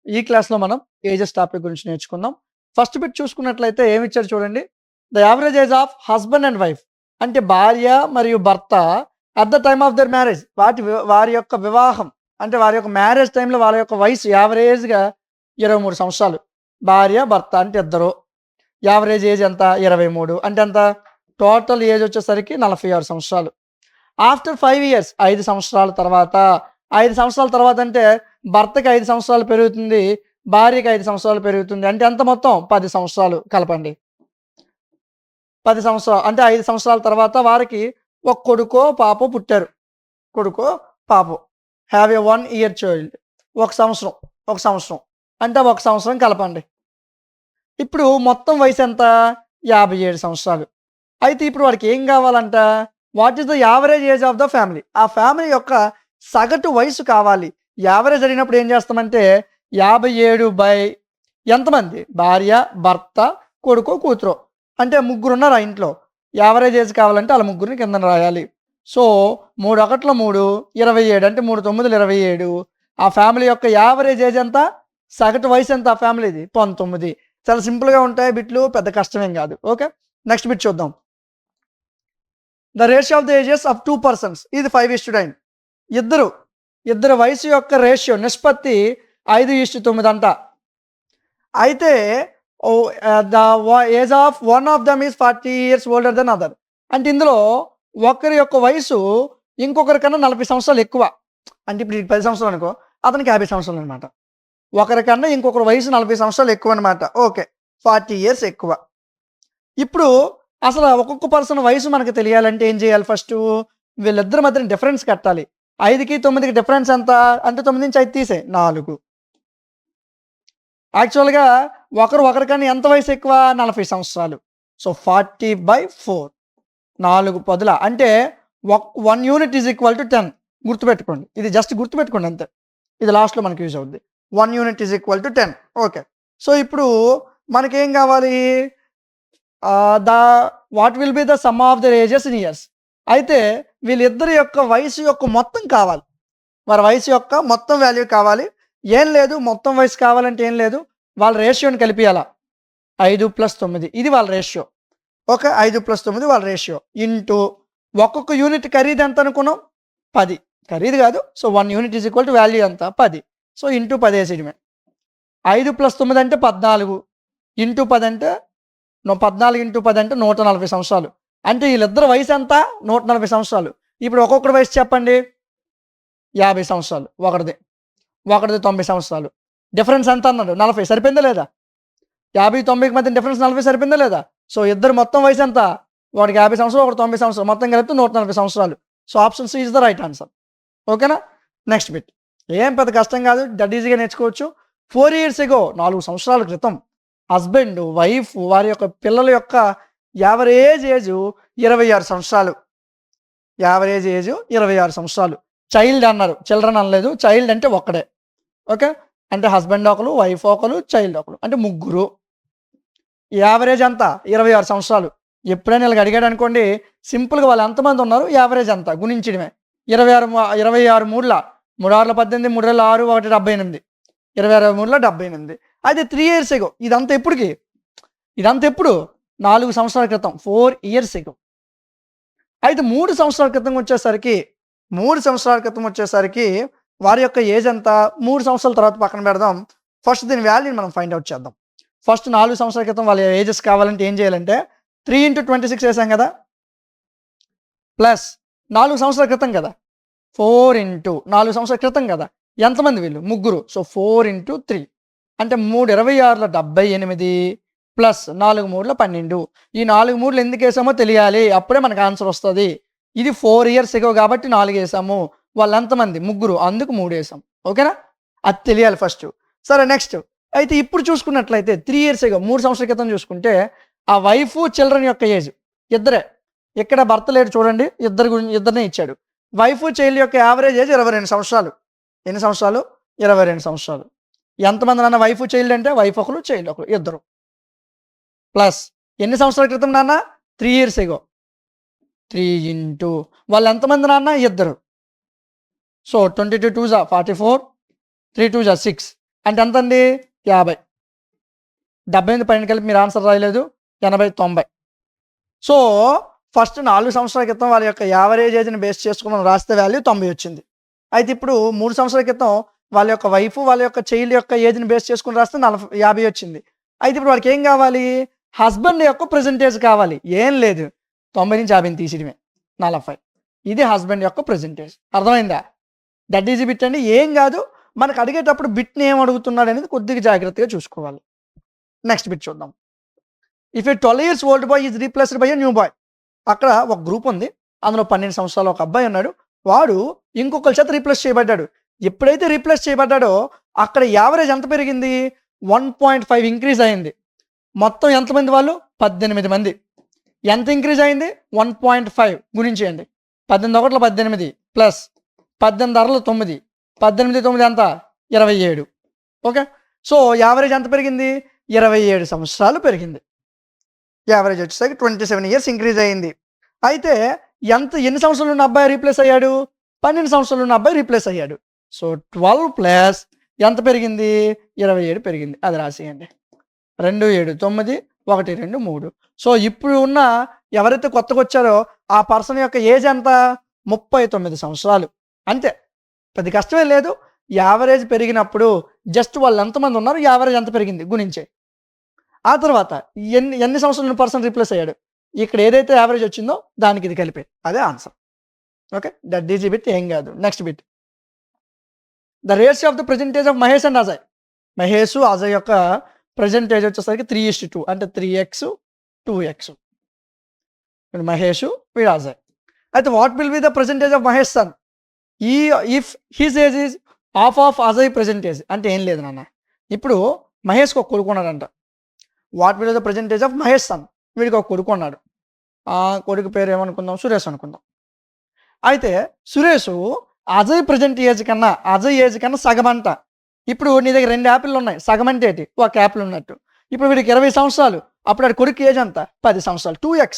ఈ క్లాస్లో మనం ఏజెస్ టాపిక్ గురించి నేర్చుకుందాం. ఫస్ట్ బిట్ చూసుకున్నట్లయితే ఏమిచ్చారు చూడండి. The average age of husband and wife అంటే భార్య మరియు భర్త at the time of their marriage వారి యొక్క వివాహం అంటే వారి యొక్క మ్యారేజ్ టైంలో వాళ్ళ యొక్క వయసు యావరేజ్గా 23 సంవత్సరాలు. భార్య భర్త అంటే ఇద్దరు. యావరేజ్ ఏజ్ ఎంత? 23 అంటే ఎంత? టోటల్ ఏజ్ వచ్చేసరికి 46 సంవత్సరాలు. ఆఫ్టర్ 5 ఇయర్స్ 5 సంవత్సరాల తర్వాత 5 సంవత్సరాల తర్వాత అంటే భర్తకి 5 సంవత్సరాలు పెరుగుతుంది, భార్యకి 5 సంవత్సరాలు పెరుగుతుంది. అంటే ఎంత మొత్తం? 10 సంవత్సరాలు కలపండి. 10 సంవత్సరాలు అంటే 5 సంవత్సరాల తర్వాత వారికి ఒక కొడుకో పాపో పుట్టారు. కొడుకో పాపో హ్యావ్ ఏ 1 ఇయర్ చైల్డ్. ఒక సంవత్సరం అంటే ఒక సంవత్సరం కలపండి. ఇప్పుడు మొత్తం వయసు ఎంత? 57 సంవత్సరాలు. అయితే ఇప్పుడు వాడికి ఏం కావాలంట? What is the average age of the family? ఆ ఫ్యామిలీ యొక్క సగటు వయసు కావాలి. యావరేజ్ అడిగినప్పుడు ఏం చేస్తామంటే 57 బై ఎంతమంది? భార్య, భర్త, కొడుకో కూతురో అంటే ముగ్గురు ఉన్నారు ఆ ఇంట్లో. యావరేజ్ ఏజ్ కావాలంటే వాళ్ళ ముగ్గురిని కిందన రాయాలి. సో 3 ఒకట్లో 3 27 అంటే 3 9 27. ఆ ఫ్యామిలీ యొక్క యావరేజ్ ఏజ్ ఎంత? సగటు వయసు ఎంత ఆ ఫ్యామిలీది? 19. చాలా సింపుల్గా ఉంటాయి బిట్లు, పెద్ద కష్టమేం కాదు. ఓకే, నెక్స్ట్ బిట్ చూద్దాం. The ratio of the ages of 2 persons ఇది 5:9. ఇద్దరు వయసు యొక్క రేషియో నిష్పత్తి 5:9 అంట. అయితే the age of one of them is 40 years older then other. అంటే ఇందులో ఒకరి యొక్క వయసు ఇంకొకరి కన్నా 40 సంవత్సరాలు ఎక్కువ. అంటే ఇప్పుడు 10 సంవత్సరాలు అనుకో, అతనికి 50 సంవత్సరాలు అనమాట. ఒకరికన్నా ఇంకొకరి వయసు 40 సంవత్సరాలు ఎక్కువ అనమాట. ఓకే, 40 ఇయర్స్ ఎక్కువ. ఇప్పుడు అసలు ఒక్కొక్క పర్సన్ వయసు మనకు తెలియాలంటే ఏం చేయాలి? ఫస్ట్ వీళ్ళిద్దరి మధ్యన డిఫరెన్స్ కట్టాలి. 5కి 9కి డిఫరెన్స్ ఎంత? అంటే 9 నుంచి 5 తీసే 4. యాక్చువల్గా ఒకరికన్నా ఎంత వయసు ఎక్కువ? 40 సంవత్సరాలు. సో 40/4 4 పదుల అంటే 1 యూనిట్ ఈజ్ ఈక్వల్ టు 10. గుర్తుపెట్టుకోండి, ఇది జస్ట్ గుర్తుపెట్టుకోండి అంతే. ఇది లాస్ట్లో మనకి యూజ్ అవుద్ది. 1 unit is equal to 10. Okay, so ఇప్పుడు మనకేం కావాలి? What will be the sum of the ages in years. అయితే వీళ్ళిద్దరి యొక్క వయసు యొక్క మొత్తం కావాలి. వారి వయసు యొక్క మొత్తం వాల్యూ కావాలి. ఏం లేదు, మొత్తం వయసు కావాలంటే ఏం లేదు, వాళ్ళ రేషియోని కలిపియాలా. 5 + 9 ఇది వాళ్ళ రేషియో. ఓకే, 5 + 9 వాళ్ళ రేషియో ఇంటూ ఒక్కొక్క యూనిట్ ఖరీదు ఎంత అనుకున్నాం? 10. ఖరీదు కాదు. So 1 unit is equal to value ఎంత? 10. So into 10 వేసేయడమే. 5 + 9 అంటే 14 ఇంటూ 10 అంటే 14 ఇంటూ 10 అంటే 140 సంవత్సరాలు. అంటే వీళ్ళిద్దరు వయసు ఎంత? 140 సంవత్సరాలు. ఇప్పుడు ఒక్కొక్కటి వయసు చెప్పండి. 50 సంవత్సరాలు ఒకటిది 90 సంవత్సరాలు. డిఫరెన్స్ ఎంత అన్నాడు? 40. సరిపోయిందా లేదా? 50 90కి మధ్య డిఫరెన్స్ 40 సరిపోయిందా లేదా? సో ఇద్దరు మొత్తం వయసు ఎంత? వాడికి 50 సంవత్సరాలు, ఒకటి 90 సంవత్సరాలు, మొత్తం కలిపితే 140 సంవత్సరాలు. So option C is the right answer. ఓకేనా? నెక్స్ట్ బిట్ ఏం పెద్ద కష్టం కాదు, డడ్ ఈజీగా నేర్చుకోవచ్చు. 4 ఇయర్స్ ఎగో 4 సంవత్సరాల క్రితం హస్బెండ్ వైఫ్ వారి యొక్క పిల్లల యొక్క యావరేజ్ ఏజ్ 26 సంవత్సరాలు. యావరేజ్ ఏజ్ 26 సంవత్సరాలు. చైల్డ్ అన్నారు, చిల్డ్రన్ అనలేదు. చైల్డ్ అంటే ఒక్కడే. ఓకే, అంటే హస్బెండ్ ఒకరు, వైఫ్ ఒకరు, చైల్డ్ ఒకరు, అంటే ముగ్గురు. యావరేజ్ అంతా 26 సంవత్సరాలు. ఎప్పుడైనా వీళ్ళకి అడిగాడు అనుకోండి, సింపుల్గా వాళ్ళు ఎంతమంది ఉన్నారు, యావరేజ్ అంతా గుణించడమే. 26 మూడుల 3 6 18, 3 6 1 78, 26 3 78. అయితే 3 ఇయర్స్ ఎగో ఇదంతా ఎప్పుడుకి? ఇదంతా ఎప్పుడు? 4 సంవత్సరాల క్రితం. 4 ఇయర్స్ ఎగో. అయితే 3 సంవత్సరాల క్రితం వచ్చేసరికి వారి యొక్క ఏజ్ ఎంత? 3 సంవత్సరాల తర్వాత పక్కన పెడదాం. ఫస్ట్ దీని వాల్యూని మనం ఫైండ్ అవుట్ చేద్దాం. ఫస్ట్ 4 సంవత్సరాల క్రితం వాళ్ళ ఏజెస్ కావాలంటే ఏం చేయాలంటే 3 × 26 వేసాం కదా, ప్లస్ 4 సంవత్సరాల క్రితం కదా, 4 × 4 సంవత్సరాల క్రితం కదా, ఎంతమంది వీళ్ళు? ముగ్గురు. సో 4 × 3 అంటే 3 26 78 ప్లస్ 4 3 12. ఈ 4 3 ఎందుకు వేసామో తెలియాలి, అప్పుడే మనకు ఆన్సర్ వస్తుంది. ఇది 4 ఇయర్స్ ఎగో కాబట్టి 4 వేసాము. వాళ్ళు ఎంతమంది? ముగ్గురు, అందుకు 3 వేసాం. ఓకేనా? అది తెలియాలి ఫస్ట్. సరే, నెక్స్ట్ అయితే ఇప్పుడు చూసుకున్నట్లయితే 3 ఇయర్స్ ఎగో 3 సంవత్సరాల క్రితం చూసుకుంటే ఆ వైఫ్ చిల్డ్రన్ యొక్క ఏజ్ ఇద్దరే. ఇక్కడ భర్త లేడు చూడండి, ఇద్దరినే ఇచ్చాడు. వైఫ్ చైల్డ్ యొక్క యావరేజ్ ఏజ్ 22 సంవత్సరాలు. ఎన్ని సంవత్సరాలు? 22 సంవత్సరాలు. ఎంతమంది నాన్న వైఫ్ చైల్డ్ అంటే? వైఫ్ ఒకరు, చైల్డ్ ఒకరు, ఇద్దరు. ప్లస్ ఎన్ని సంవత్సరాల క్రితం నాన్న? 3 ఇయర్స్ ఎగో. 3 ఇంటూ వాళ్ళు ఎంతమంది నాన్న? ఇద్దరు. సో 22 2 44, 3 2 6. అంటే ఎంత అండి 50. 78 12 కలిపి మీరు ఆన్సర్ రాయలేదు 80 90. సో ఫస్ట్ 4 సంవత్సరాల క్రితం వాళ్ళ యొక్క యావరేజ్ ఏజ్ని బేస్ చేసుకుని మనం రాస్తే వాల్యూ 90 వచ్చింది. అయితే ఇప్పుడు 3 సంవత్సరాల క్రితం వాళ్ళ యొక్క వైఫ్ వాళ్ళ యొక్క చైల్డ్ యొక్క ఏజ్ని బేస్ చేసుకుని రాస్తే 50 వచ్చింది. అయితే ఇప్పుడు వాళ్ళకి ఏం కావాలి? హస్బెండ్ యొక్క ప్రెజెంటేజ్ కావాలి. ఏం లేదు 90 నుంచి 50 తీసిడమే 40. ఇది హస్బెండ్ యొక్క ప్రెజెంటేజ్. అర్థమైందా? దట్ ఈజ్ బిట్ అండి. ఏం కాదు, మనకు అడిగేటప్పుడు బిట్ని ఏం అడుగుతున్నాడు అనేది కొద్దిగా జాగ్రత్తగా చూసుకోవాలి. నెక్స్ట్ బిట్ చూద్దాం. If a 12 years old boy is replaced by a new boy. అక్కడ ఒక గ్రూప్ ఉంది, అందులో 12 సంవత్సరాల ఒక అబ్బాయి ఉన్నాడు. వాడు ఇంకొకరి చేత రీప్లేస్ చేయబడ్డాడు. ఎప్పుడైతే రీప్లేస్ చేయబడ్డాడో అక్కడ యావరేజ్ ఎంత పెరిగింది? 1.5 ఇంక్రీజ్ అయింది. మొత్తం ఎంతమంది వాళ్ళు? 18 మంది. ఎంత ఇంక్రీజ్ అయింది? 1.5 గుణించేయండి. 18 ఒకటిలో 18 ప్లస్ 18 అరలో 9, 18 9 ఎంత? 27. ఓకే, సో యావరేజ్ ఎంత పెరిగింది? 27 సంవత్సరాలు పెరిగింది. యావరేజ్ వచ్చేసరికి 27 years ఇంక్రీజ్ అయ్యింది. అయితే ఎన్ని సంవత్సరాలు ఉన్న అబ్బాయి రీప్లేస్ అయ్యాడు? 12 సంవత్సరాలు ఉన్న అబ్బాయి రీప్లేస్ అయ్యాడు. సో 12 ప్లస్ ఎంత పెరిగింది? 27 పెరిగింది. అది రాసేయండి. 2 7 9 1 2 3. సో ఇప్పుడు ఉన్న ఎవరైతే కొత్తగా వచ్చారో ఆ పర్సన్ యొక్క ఏజ్ ఎంత? 39 సంవత్సరాలు. అంతే, పెద్ద కష్టమే లేదు. యావరేజ్ పెరిగినప్పుడు జస్ట్ వాళ్ళు ఎంతమంది ఉన్నారు, యావరేజ్ ఎంత పెరిగింది గుణించే. ఆ తర్వాత ఎన్ని సంవత్సరాలు పర్సన్ రీప్లేస్ అయ్యాడు, ఇక్కడ ఏదైతే యావరేజ్ వచ్చిందో దానికి ఇది కలిపే, అదే answer. Okay, that is bit. ఏం కాదు. Next bit. The ratio of the present age of Mahesh and Ajay. Mahesh Ajay యొక్క ప్రెజెంటేజ్ వచ్చేసరికి 3:2, అంటే 3x 2x. మహేష్ వీడు అజయ్. అయితే what will be the present age of Mahesh son if his age is half of Ajay present age? అంటే ఏం లేదు నాన్న, ఇప్పుడు మహేష్కి ఒక కొడుకున్నాడంట. What will the present age of Mahesh son? వీడికి ఒక కొడుకు ఉన్నాడు. ఆ కొడుకు పేరు ఏమనుకుందాం? సురేష్ అనుకుందాం. అయితే సురేష్ అజయ్ ప్రెజెంట్ ఏజ్ కన్నా అజయ్ ఏజ్ కన్నా సగం అంట. ఇప్పుడు నీ దగ్గర 2 యాపిల్లు ఉన్నాయి, సగం అంటే ఏంటి? ఒక యాపిల్ ఉన్నట్టు. ఇప్పుడు వీడికి 20 సంవత్సరాలు, అప్పుడు వాడి కొడుకు ఏజ్ అంత 10 సంవత్సరాలు. 2x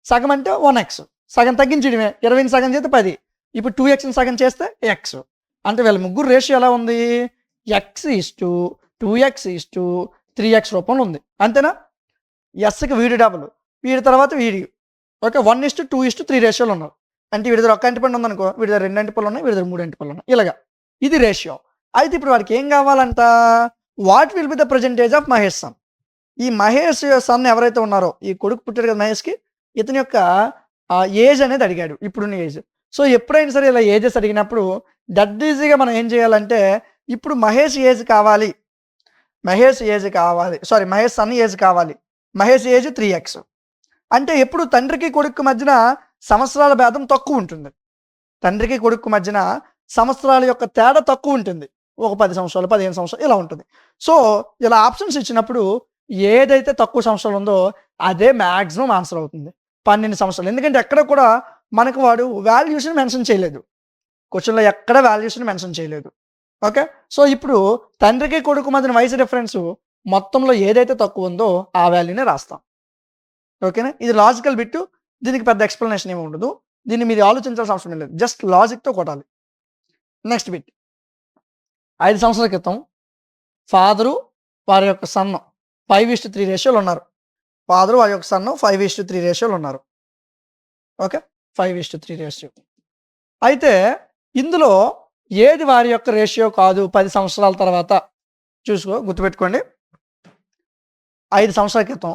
సగం అంటే 1x, సగం తగ్గించడమే. 20ని సగం చేస్తే 10. ఇప్పుడు 2xని సగం చేస్తే x. అంటే వీళ్ళ ముగ్గురు రేషియో ఎలా ఉంది? x:2x:3x రూపంలో ఉంది. అంతేనా? ఎస్కి వీడి డబుల్, వీడి తర్వాత వీడి. ఓకే, 1:2:3 రేషియోలు ఉన్నారు. అంటే వీడి దగ్గర 1 అంటిపండు ఉందనుకో, వీడి దగ్గర 2 అంటిపళ్ళు ఉన్నాయి, వీడి దగ్గర 3 అంటిపళ్ళు ఉన్నాయి. ఇలాగా ఇది రేషియో. అయితే ఇప్పుడు వాడికి ఏం కావాలంట? What will be the present age of Mahesh son? ఈ మహేష్ సన్ ఎవరైతే ఉన్నారో, ఈ కొడుకు పుట్టాడు కదా మహేష్కి, ఇతని యొక్క ఏజ్ అనేది అడిగాడు, ఇప్పుడున్న ఏజ్. సో ఎప్పుడైనా సరే ఇలా ఏజెస్ అడిగినప్పుడు డట్ ఈజీగా మనం ఏం చేయాలంటే, ఇప్పుడు మహేష్ ఏజ్ కావాలి, మహేష్ సన్ ఏజ్ కావాలి. Mahesh age 3x. అంటే ఎప్పుడు తండ్రికి కొడుకు మధ్యన సంవత్సరాల భేదం తక్కువ ఉంటుంది. తండ్రికి కొడుకు మధ్యన సంవత్సరాల యొక్క తేడా తక్కువ ఉంటుంది. ఒక 10 సంవత్సరాలు 15 సంవత్సరాలు ఇలా ఉంటుంది. సో ఇలా ఆప్షన్స్ ఇచ్చినప్పుడు ఏదైతే తక్కువ సంవత్సరాలు ఉందో అదే మ్యాక్సిమం ఆన్సర్ అవుతుంది. 12 సంవత్సరాలు. ఎందుకంటే ఎక్కడ కూడా మనకు వాడు వాల్యూషన్ మెన్షన్ చేయలేదు, క్వశ్చన్లో ఎక్కడ వాల్యూషన్ మెన్షన్ చేయలేదు. ఓకే, సో ఇప్పుడు తండ్రికి కొడుకు మధ్యన వయసు డిఫరెన్స్ మొత్తంలో ఏదైతే తక్కువ ఉందో ఆ వాల్యూనే రాస్తాం. ఓకేనా? ఇది లాజికల్ బిట్టు, దీనికి పెద్ద ఎక్స్ప్లెనేషన్ ఏమి ఉండదు. దీన్ని మీరు ఆలోచించాల్సిన అవసరం లేదు, జస్ట్ లాజిక్తో కొట్టాలి. Next bit. 5 సంవత్సరాల క్రితం ఫాదరు వారి యొక్క సన్ను 5:3 రేషియోలు ఉన్నారు. ఫాదరు వారి యొక్క సన్ను 5:3 రేషియోలు ఉన్నారు. Okay, 5:3 ratio. అయితే ఇందులో ఏది వారి యొక్క రేషియో కాదు? 10 సంవత్సరాల తర్వాత గుర్తుపెట్టుకోండి. 5 సంవత్సరాల క్రితం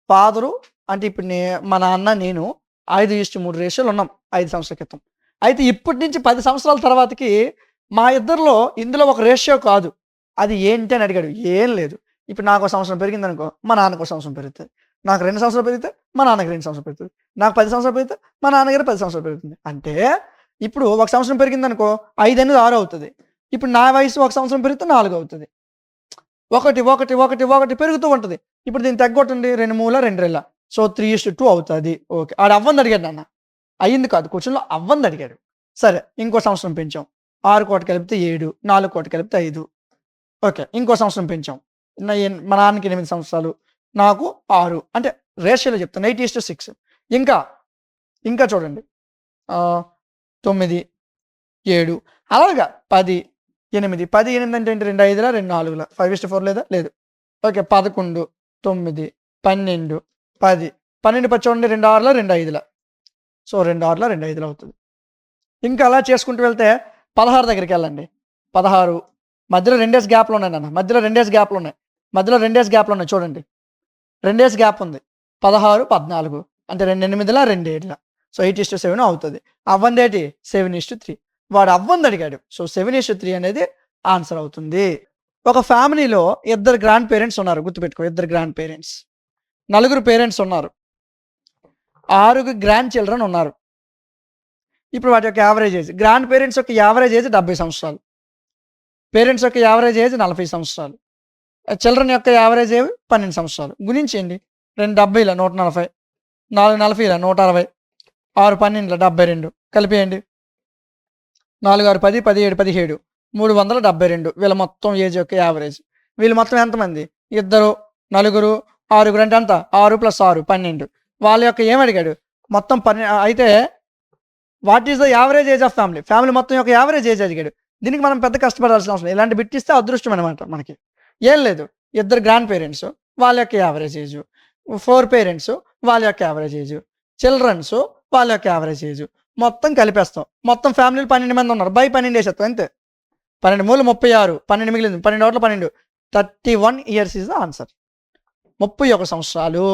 ఫాదరు అంటే ఇప్పుడు మా నాన్న నేను 5:3 రేషియోలు ఉన్నాం 5 సంవత్సరాల క్రితం. అయితే ఇప్పటి నుంచి 10 సంవత్సరాల తర్వాతకి మా ఇద్దరిలో ఇందులో ఒక రేషియో కాదు, అది ఏంటి అని అడిగాడు. ఏం లేదు, ఇప్పుడు నాకు 1 సంవత్సరం పెరిగింది అనుకో, మా నాన్నకు 1 సంవత్సరం పెరుగుతుంది. నాకు 2 సంవత్సరాలు పెరిగితే మా నాన్నకి 2 సంవత్సరాలు పెరుగుతుంది. నాకు 10 సంవత్సరాలు పెరిగితే మా నాన్నగారు 10 సంవత్సరాలు పెరుగుతుంది. అంటే ఇప్పుడు 1 సంవత్సరం పెరిగింది అనుకో, 5 అనేది 6 అవుతుంది. ఇప్పుడు నా వయసు 1 సంవత్సరం పెరిగితే 4 అవుతుంది. 1 1 1 1 పెరుగుతూ ఉంటుంది. ఇప్పుడు దీన్ని తగ్గొట్టండి, 2 మూల 2 రెళ్ళ. సో 3:2 అవుతుంది. ఓకే, ఆడు అవ్వంది అడిగాడు నాన్న, అయ్యింది కాదు, క్వశ్చన్లో అవ్వంది అడిగాడు. సరే, ఇంకో సంవత్సరం పెంచాం. 6 కోటి కలిపితే 7, 4 కోటి కలిపితే 5. ఓకే, ఇంకో సంవత్సరం పెంచాం. మా నాన్నకి 8 సంవత్సరాలు, నాకు 6. అంటే రేషియోలో చెప్తాను, 8:6. ఇంకా చూడండి, 9 7 అలాగా 10 8 10 8 అంటే ఏంటి 2 5లా 2 4లా 5:4 లేదా లేదు. ఓకే 11 9 12 10 12 10 చూడండి 2 6లా 2 5లా. సో 2 6లా 2 5లా అవుతుంది. ఇంకా అలా చేసుకుంటూ వెళ్తే 16 దగ్గరికి వెళ్ళండి. 16 మధ్యలో 2 గ్యాప్లు ఉన్నాయి నాన్న. మధ్యలో 2 గ్యాప్లు ఉన్నాయి. మధ్యలో 2 గ్యాప్లు ఉన్నాయి చూడండి. 2 గ్యాప్ ఉంది. 16 14 అంటే 2 8లా 2 7లా. సో 8:7 అవుతుంది. అవ్వంది ఏంటి 7:3. వాడు అవ్వంది అడిగాడు. సో 7:3 అనేది ఆన్సర్ అవుతుంది. ఒక ఫ్యామిలీలో ఇద్దరు గ్రాండ్ పేరెంట్స్ ఉన్నారు. గుర్తుపెట్టుకో ఇద్దరు గ్రాండ్ పేరెంట్స్. 4 పేరెంట్స్ ఉన్నారు. 6 గ్రాండ్ చిల్డ్రన్ ఉన్నారు. ఇప్పుడు వాటి యొక్క యావరేజ్ ఏజ్ గ్రాండ్ పేరెంట్స్ యొక్క యావరేజ్ ఏజ్ 70 సంవత్సరాలు. పేరెంట్స్ యొక్క యావరేజ్ ఏజ్ 40 సంవత్సరాలు. చిల్డ్రన్ యొక్క యావరేజ్ ఏజ్ 12 సంవత్సరాలు. గుణించండి. 2 70ల 140, 4 40ల 160, 6 12ల 72 కలిపేయండి. 4 6 10 17 17 372 వీళ్ళ మొత్తం ఏజ్ యొక్క యావరేజ్. వీళ్ళు మొత్తం ఎంతమంది? ఇద్దరు, నలుగురు, 6 అంటే ఎంత? 6 + 6 12. వాళ్ళ యొక్క ఏమడిగాడు? మొత్తం అయితే what is the average age of family? Family మొత్తం యొక్క యావరేజ్ ఏజ్ అడిగాడు. దీనికి మనం పెద్ద కష్టపడాల్సిన అవసరం లేదు. ఇలాంటి బిట్ ఇస్తే అదృష్టం అనమాట మనకి. ఏం లేదు, ఇద్దరు గ్రాండ్ పేరెంట్స్ వాళ్ళ యొక్క యావరేజ్ ఏజ్, 4 పేరెంట్స్ వాళ్ళ యొక్క యావరేజ్ ఏజ్, చిల్డ్రన్స్ వాళ్ళ యొక్క యావరేజ్ ఏజ్ మొత్తం కలిపేస్తాం. మొత్తం ఫ్యామిలీలు 12 మంది ఉన్నారు. బై 12 వేసేస్తాం అంతే. 12 మూలు 36, 12 మిగిలింది. 12 ఒకటి 12 31 ఇయర్స్ ఈజ్ ద ఆన్సర్. 31 సంవత్సరాలు.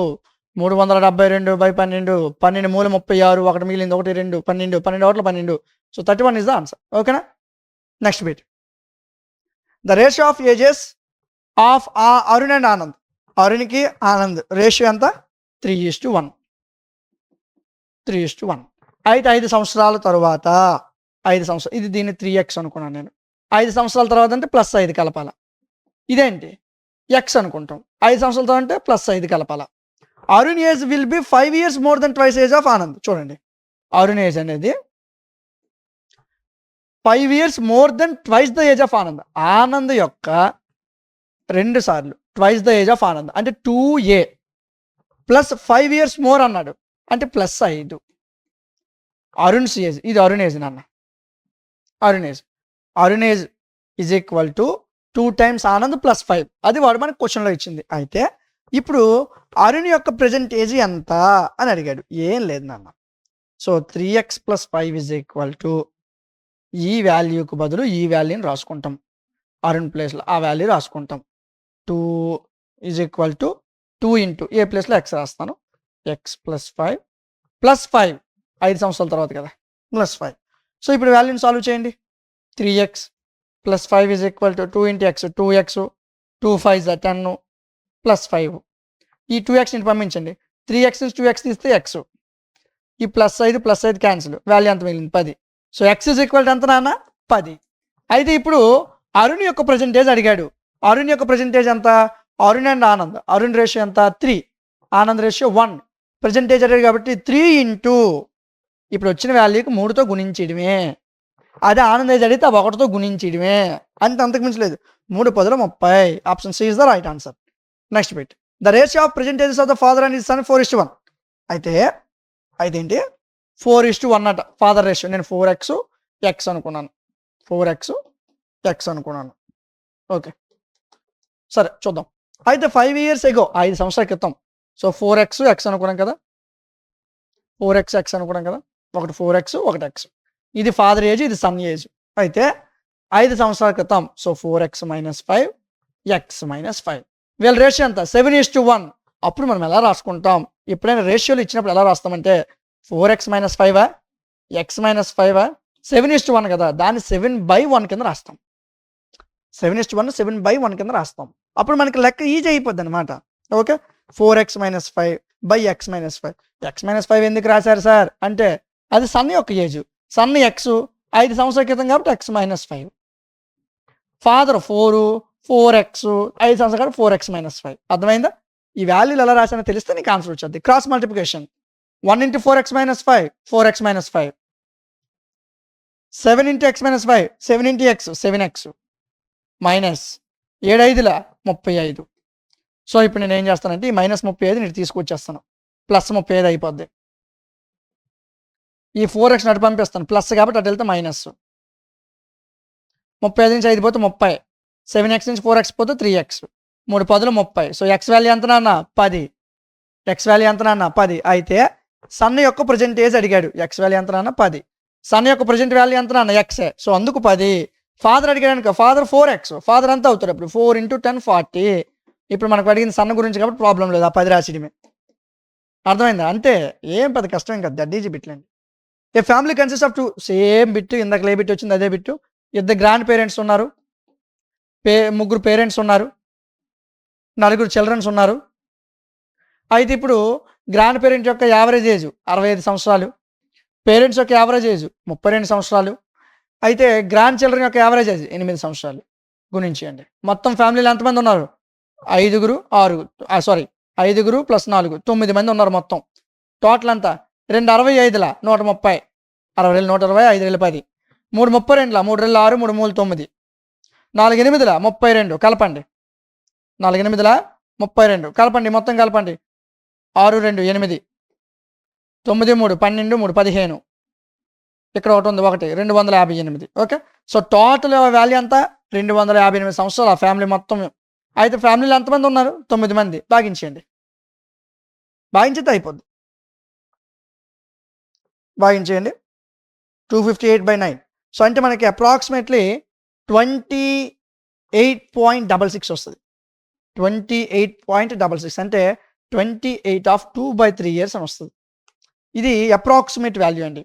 372 బై 12, 12 మూల 36, 1 మిగిలింది, 1 2 12, 12 ఒకటి 12. So 31 is the answer. ఓకేనా? Next bit. The ratio of ages of Arun and Anand. అరుణ్కి ఆనంద్ రేషియో ఎంత? 3:1. 3:1. అయితే 5 సంవత్సరాల తర్వాత 5 సంవత్సరాలు ఇది దీన్ని 3x అనుకున్నాను నేను. 5 సంవత్సరాల తర్వాత అంటే +5 కలపాల. ఇదేంటి x అనుకుంటాం. 5 సంవత్సరాల తర్వాత అంటే +5 కలపాల. Arun age will be 5 years more than twice age of Anand. చూడండి అరుణ్ ఏజ్ అనేది 5 years more than twice the age of Anand. Anand యొక్క 2 సార్లు twice the age of Anand అంటే 2a ప్లస్ 5 years more అన్నాడు అంటే +5. అరుణ్స్ ఏజ్ ఇది అరుణ్ ఏజ్ నాన్న. Arun age is equal to 2 times Anand +5. అది వాడు మనకు క్వశ్చన్లో ఇచ్చింది. అయితే ఇప్పుడు అరుణ్ యొక్క ప్రజెంట్ ఏజ్ ఎంత అని అడిగాడు. ఏం లేదు నాన్న. So 3x + 5 is equal to ఈ వాల్యూకు బదులు ఈ వాల్యూని రాసుకుంటాం. అరుణ్ ప్లేస్లో ఆ వాల్యూ రాసుకుంటాం. 2 ఈజ్ ఈక్వల్ టు 2 ఇంటూ ఏ ప్లేస్లో x రాస్తాను. x + 5 + 5 5 సంవత్సరాల తర్వాత కదా +5. సో ఇప్పుడు వాల్యూని సాల్వ్ చేయండి. 3x + 5 is equal to 2 × x 2x 2 5 10 +5. ఈ 2x ని పంపించండి. 3x నుంచి 2x తీస్తే x. ఈ +5 +5 క్యాన్సిల్. వాల్యూ ఎంత మిగిలింది? 10. So x is equal to ఎంత నాన్న? 10. అయితే ఇప్పుడు అరుణ్ యొక్క ప్రజెంటేజ్ అడిగాడు. అరుణ్ యొక్క ప్రజెంటేజ్ ఎంత? అరుణ్ అండ్ ఆనంద్. అరుణ్ రేషియో ఎంత? 3. ఆనంద్ రేషియో 1. ప్రజెంటేజ్ అడిగాడు కాబట్టి 3 ఇంటూ ఇప్పుడు వచ్చిన వాల్యూకి 3తో గుణించడమే. అదే ఆనంద్ ఏజ్ అడిగితే 1తో గుణించడమే. అంతకు మించలేదు. 3 10 30. Option C is the right answer. Next bit. The ratio of percentages of the father and his son 4:1. అయితే ఏంటి 4:1 అట ఫాదర్ రేషియో. నేను 4x x అనుకున్నాను. 4x x అనుకున్నాను. ఓకే సరే చూద్దాం. అయితే 5 years ago 5 సంవత్సరాల క్రితం. సో 4x x అనుకున్నాం కదా. 4x x అనుకున్నాం కదా. ఒకటి 4x ఒకటి x. ఇది ఫాదర్ ఏజ్, ఇది సన్ ఏజ్. అయితే 5 సంవత్సరాల క్రితం. సో 4x - 5 x - 5 వీళ్ళ రేషియో ఎంత? 7:1. అప్పుడు మనం ఎలా రాసుకుంటాం? ఎప్పుడైనా రేషియోలు ఇచ్చినప్పుడు ఎలా రాస్తామంటే 4x - 5 x - 5 7:1 కదా. దాన్ని 7/1 కింద రాస్తాం. 7:1 7/1 కింద రాస్తాం. అప్పుడు మనకి లెక్క ఈజీ అయిపోద్ది అనమాట. ఓకే 4x - 5 x - 5 x - 5 ఎందుకు రాశారు సార్ అంటే అది సన్ యొక్క ఏజ్. సన్ x 5 సంవత్సరాల క్రితం కాబట్టి x - 5. ఫాదర్ 4x 5 సంవత్సరాలు కాబట్టి 4x - 5. అర్థమైందా? ఈ వాల్యూలు ఎలా రాసానో తెలిస్తే నీకు ఆన్సర్ వచ్చేది. Cross multiplication 1 × 4x - 5 4x - 5 7 × x - 5 7 × x 7x minus 7 5ల 35. So ఇప్పుడు నేను ఏం చేస్తానంటే ఈ -35 నేను తీసుకొచ్చేస్తాను. +35 అయిపోద్ది. ఈ 4x అటు పంపిస్తాను. ప్లస్ కాబట్టి అటు వెళ్తే మైనస్. 35 నుంచి 5 పోతే 30, 7x నుంచి 4x పోతే 3x, 3 10లు 30. సో ఎక్స్ వాల్యూ ఎంత నాన్న 10, ఎక్స్ వాల్యూ ఎంత నాన్న 10. అయితే సన్ యొక్క ప్రజెంట్ ఏజ్ అడిగాడు, ఎక్స్ వాల్యూ ఎంత నాన్న 10, సన్ యొక్క ప్రజెంట్ వాల్యూ ఎంత నాన్న ఎక్సే, సో అందుకు 10. ఫాదర్ అడిగాడు అనుకో, ఫాదర్ 4x, ఫాదర్ అంతా అవుతాడు అప్పుడు 4 × 10 40. ఇప్పుడు మనకు అడిగింది సన్న గురించి కాబట్టి ప్రాబ్లం లేదు, ఆ 10 రాసిడమే. అర్థమైందా? అంతే, ఏం పెద్ద కష్టం కదా, దడ్డీజీ బిట్లండి. A family consist of 2, same bit, ఇందాక ఏ బిట్ వచ్చింది అదే బిట్టు. ఇద్దరు గ్రాండ్ పేరెంట్స్ ఉన్నారు, ముగ్గురు పేరెంట్స్ ఉన్నారు, 4 చిల్డ్రన్స్ ఉన్నారు. అయితే ఇప్పుడు గ్రాండ్ పేరెంట్ యొక్క యావరేజ్ ఏజ్ 65 సంవత్సరాలు, పేరెంట్స్ యొక్క యావరేజ్ ఏజ్ 32 సంవత్సరాలు. అయితే గ్రాండ్ చిల్డ్రన్ యొక్క యావరేజ్ ఏజ్ 8 సంవత్సరాలు. గుణించేయండి. మొత్తం ఫ్యామిలీలో ఎంతమంది ఉన్నారు? 5 + 4 9 మంది ఉన్నారు మొత్తం. టోటల్ అంతా 2 65ల 130, 60 120, 5 10, 3 32ల 3 6, 3 3 9, 4 8ల 32 కలపండి, 4 8ల 32 కలపండి, మొత్తం కలపండి. 6 2 8, 9 3 12 3 15, ఇక్కడ ఒకటి ఉంది 1 258. ఓకే, సో టోటల్ వాల్యూ అంతా 258 సంవత్సరాలు ఆ ఫ్యామిలీ మొత్తం. అయితే ఫ్యామిలీలో ఎంతమంది ఉన్నారు? 9 మంది. భాగించండి, భాగించితే అయిపోద్ది. భాగించేయండి 258/9. సో అంటే మనకి అప్రాక్సిమేట్లీ 28.66 వస్తుంది. 28.66 అంటే 28 ఆఫ్ 2/3 ఇయర్స్ అని వస్తుంది. ఇది అప్రాక్సిమేట్ వాల్యూ అండి,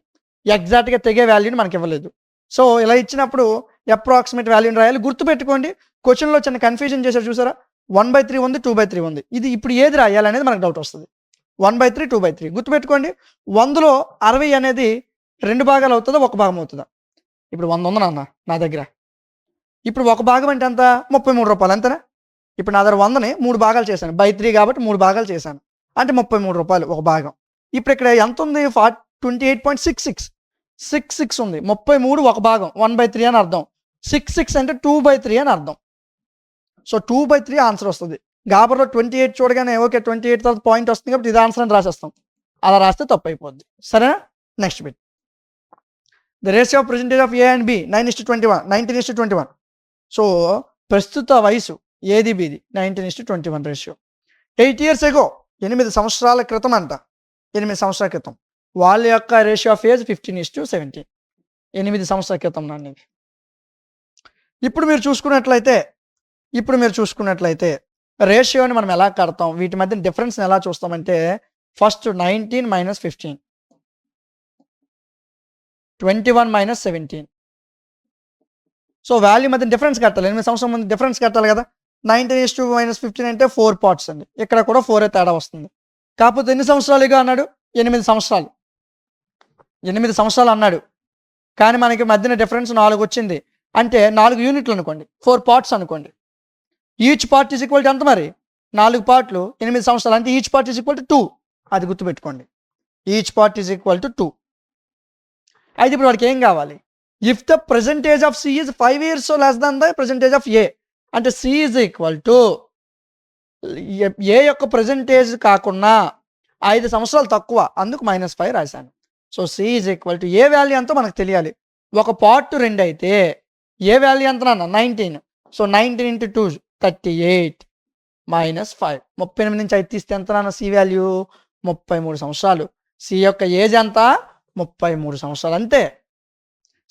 ఎగ్జాక్ట్గా తెగే వాల్యూని మనకి ఇవ్వలేదు. సో ఇలా ఇచ్చినప్పుడు అప్రాక్సిమేట్ వాల్యూని రాయాలి. గుర్తుపెట్టుకోండి, క్వశ్చన్లో చిన్న కన్ఫ్యూజన్ చేశారు చూసారా, 1/3 ఉంది, 2/3 ఉంది. ఇది ఇప్పుడు ఏది రాయాలనేది మనకు డౌట్ వస్తుంది. 1/3 2/3 గుర్తుపెట్టుకోండి. 100లో 60 అనేది 2 భాగాలు అవుతుందా, 1 భాగం అవుతుందా? ఇప్పుడు 100 ఉంది నాన్న నా దగ్గర, ఇప్పుడు 1 భాగం అంటే ఎంత? 33 రూపాయలు, అంతేనా? ఇప్పుడు నా దగ్గర 100ని 3 భాగాలు చేశాను, 3 కాబట్టి 3 భాగాలు చేశాను, అంటే 33 రూపాయలు 1 భాగం. ఇప్పుడు ఇక్కడ ఎంత ఉంది? 28.66 ఉంది. 33 1 భాగం 1/3 అని అర్థం. 66 అంటే 2/3 అని అర్థం. సో 2/3 ఆన్సర్ వస్తుంది. గాబర్లో 28 చూడగానే ఓకే 28 తర్వాత పాయింట్ వస్తుంది కాబట్టి ఇది ఆన్సర్ అని రాసేస్తాం. అలా రాస్తే తప్పు అయిపోద్ది. సరేనా? Next bit. The ratio of percentage of A and B 9:21, 19:21. So ప్రస్తుత వయసు ఏది బిది 19:21 రేషియో. 8 years ago, 8 సంవత్సరాల క్రితం అంట, 8 సంవత్సరాల క్రితం వాళ్ళ యొక్క రేషియో ఆఫ్ ఏజ్ 15:17. 8 సంవత్సరాల క్రితం నాన్న. ఇప్పుడు మీరు చూసుకున్నట్లయితే రేషియోని మనం ఎలా కడతాం, వీటి మధ్య డిఫరెన్స్ని ఎలా చూస్తామంటే ఫస్ట్ 19 - 15, 21 - 17. సో వాల్యూ మధ్య డిఫరెన్స్ కట్టాలి, 8 సంవత్సరం ముందు డిఫరెన్స్ కట్టాలి కదా. 19 - 15 అంటే 4 parts అండి. ఇక్కడ కూడా 4 తేడా వస్తుంది. కాకపోతే ఎన్ని సంవత్సరాలుగా అన్నాడు? 8 సంవత్సరాలు. 8 సంవత్సరాలు అన్నాడు, కానీ మనకి మధ్యన డిఫరెన్స్ 4 వచ్చింది. అంటే 4 యూనిట్లు అనుకోండి, 4 parts అనుకోండి. Each part is equal to ఎంత మరి? 4 పార్ట్లు 8 సంవత్సరాలు అంటే each part is equal to 2. అది గుర్తుపెట్టుకోండి, each part is equal to 2. అయితే ఇప్పుడు వాడికి ఏం కావాలి? If the percentage of C is 5 years less than the percentage of A, అంటే C is equal to A యొక్క పర్సెంటేజ్ కాకుండా 5 సంవత్సరాలు తక్కువ, అందుకు -5 రాశాను. So C is equal to A value ఎంతో మనకు తెలియాలి. ఒక పార్ట్ 2 అయితే ఏ వాల్యూ ఎంత నాన్న? 19. సో 19 × 2 38 -5. 38 నుంచి 5 తీస్తే ఎంత నాన్న? సి వాల్యూ 33 సంవత్సరాలు. సి యొక్క ఏజ్ ఎంత? 33 సంవత్సరాలు, అంతే.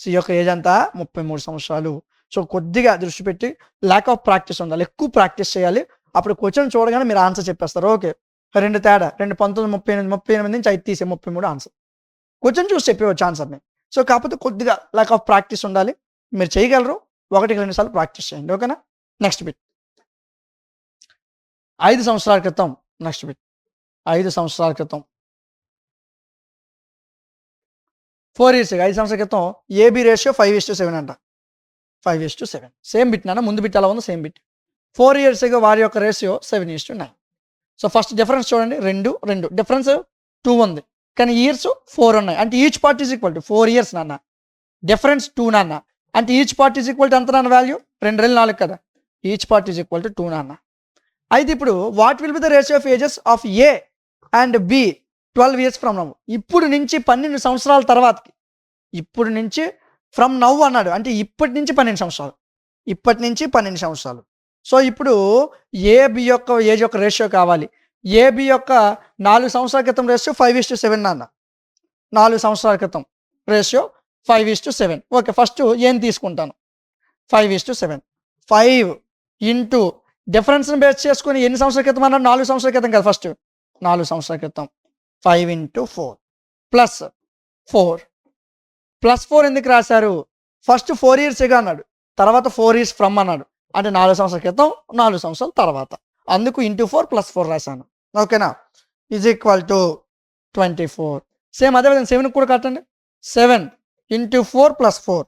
సి యొక్క ఏజ్ ఎంత? 33 సంవత్సరాలు. సో కొద్దిగా దృష్టి పెట్టి ల్యాక్ ఆఫ్ ప్రాక్టీస్ ఉండాలి, ఎక్కువ ప్రాక్టీస్ చేయాలి. అప్పుడు క్వశ్చన్ చూడగానే మీరు ఆన్సర్ చెప్పేస్తారు. ఓకే 2 తేడా, 2 19 38 నుంచి 5 తీసే 33 ఆన్సర్. క్వశ్చన్ చూసి చెప్పవచ్చు ఆన్సర్ని. సో కాకపోతే కొద్దిగా ల్యాక్ ఆఫ్ ప్రాక్టీస్ ఉండాలి. మీరు చేయగలరు, 1-2 సార్లు ప్రాక్టీస్ చేయండి. ఓకేనా? Next bit. 5 సంవత్సరాల క్రితం. Next bit. 5 సంవత్సరాల క్రితం 4 years 5 సంవత్సరాల క్రితం ఏబి రేషియో 5:7 అంట. 5:7 సేమ్ బిట్ నాన్న, ముందు బిట్ ఎలా ఉందో సేమ్ బిట్. 4 years వారి యొక్క రేషియో 7:9. సో ఫస్ట్ డిఫరెన్స్ చూడండి, 2 డిఫరెన్స్ 2 ఉంది, కానీ ఇయర్స్ 4 ఉన్నాయి. అంటే each part is equal to 4 years నాన్న. డిఫరెన్స్ 2 నాన్న, అంటే each part is equal to ఎంత నాన్న వాల్యూ? 2 2 4 కదా. Each part is equal to 2 నాన్న. అయితే ఇప్పుడు what will be the ratio of ages of A and B 12 years from now. ఇప్పుడు నుంచి 12 సంవత్సరాల తర్వాతకి, ఇప్పుడు నుంచి ఫ్రమ్ నౌ అన్నాడు, అంటే ఇప్పటి నుంచి 12 సంవత్సరాలు, ఇప్పటి నుంచి 12 సంవత్సరాలు. సో ఇప్పుడు ఏబి యొక్క ఏజ్ యొక్క రేషియో కావాలి. ఏబి యొక్క 4 సంవత్సరాల క్రితం రేషియో 5:7 నాన్న. 4 సంవత్సరాల క్రితం రేషియో 5:7. ఓకే, ఫస్ట్ ఏం తీసుకుంటాను, 5:7. 5 ఇంటూ డిఫరెన్స్ని బేస్ చేసుకొని ఎన్ని సంవత్సరాల క్రితం అన్నాడు, 4 సంవత్సరాల క్రితం కదా, ఫస్ట్ 4 సంవత్సరాల క్రితం 5 ఇంటూ 4 ప్లస్ 4 ప్లస్ 4 ఎందుకు రాశారు, ఫస్ట్ 4 years ఎగా అన్నాడు, తర్వాత 4 years ఫ్రమ్ అన్నాడు, అంటే 4 సంవత్సరాల క్రితం 4 సంవత్సరాల తర్వాత, అందుకు ఇంటూ 4 ప్లస్ 4 రాశాను. ఓకేనా, ఈజ్ ఈక్వల్ టు 24. సేమ్ అదేవిధంగా 7 కూడా కట్టండి, 7 ఇంటూ 4 ప్లస్ 4